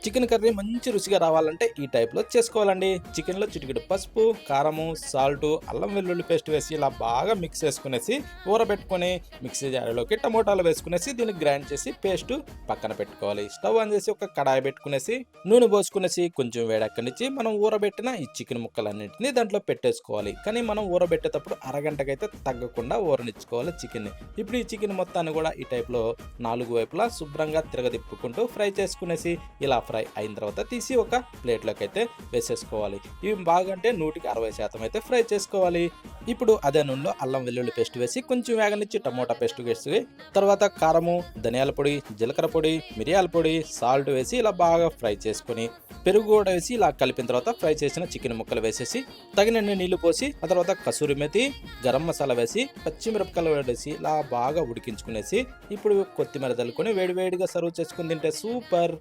Chicken curry మంచి రుచిగా రావాలంటే ఈ టైప్లో చేసుకోవాలండి. చికెన్లో చిటికెడు పసుపు, కారము, సాల్టు, అల్లం వెల్లుల్లి పేస్ట్ వేసి ఇలా బాగా మిక్స్ చేసుకునేసి ఊరబెట్టుకొని మిక్సీ జార్లోకి టమోటాలు వేసుకునేసి దీన్ని గ్రైండ్ చేసి పేస్ట్ పక్కన పెట్టుకోవాలి. స్టవ్ ఆన్ చేసి ఒక కడాయి పెట్టుకునేసి నూనె పోసుకునేసి కొంచెం వేడెక్కనిచ్చి మనం ఊరబెట్టిన ఈ చికెన్ ముక్కలన్నింటినీ దాంట్లో పెట్టేసుకోవాలి. కానీ మనం ఊరబెట్టేటప్పుడు అరగంటకైతే తగ్గకుండా ఊరనిచ్చుకోవాలి చికెన్ని. ఇప్పుడు ఈ చికెన్ మొత్తాన్ని కూడా ఈ టైప్లో 4 వైపులా శుభ్రంగా తిరగదిప్పుకుంటూ ఫ్రై చేసుకునేసి ఇలా ఫ్రై అయిన తర్వాత తీసి ఒక ప్లేట్లోకి అయితే వేసేసుకోవాలి. ఇవి బాగా అంటే 160% అయితే ఫ్రై చేసుకోవాలి. ఇప్పుడు అదే నూనెలో అల్లం వెల్లుల్లి పేస్ట్ వేసి కొంచెం వేగనిచ్చి టమోటా పేస్ట్ వేసి తర్వాత కారము, ధనియాల పొడి, జీలకర్ర పొడి, మిరియాల పొడి, సాల్ట్ వేసి ఇలా బాగా ఫ్రై చేసుకొని పెరుగు కూడా వేసి ఇలా కలిపిన తర్వాత ఫ్రై చేసిన చికెన్ ముక్కలు వేసేసి తగినన్ని నీళ్లు పోసి ఆ తర్వాత కసూరి మెతి, గరం మసాలా వేసి పచ్చిమిరపకాయలు వేసి ఇలా బాగా ఉడికించుకునేసి ఇప్పుడు కొత్తిమీర చల్లుకొని వేడివేడిగా సర్వ్ చేసుకుని తింటే సూపర్.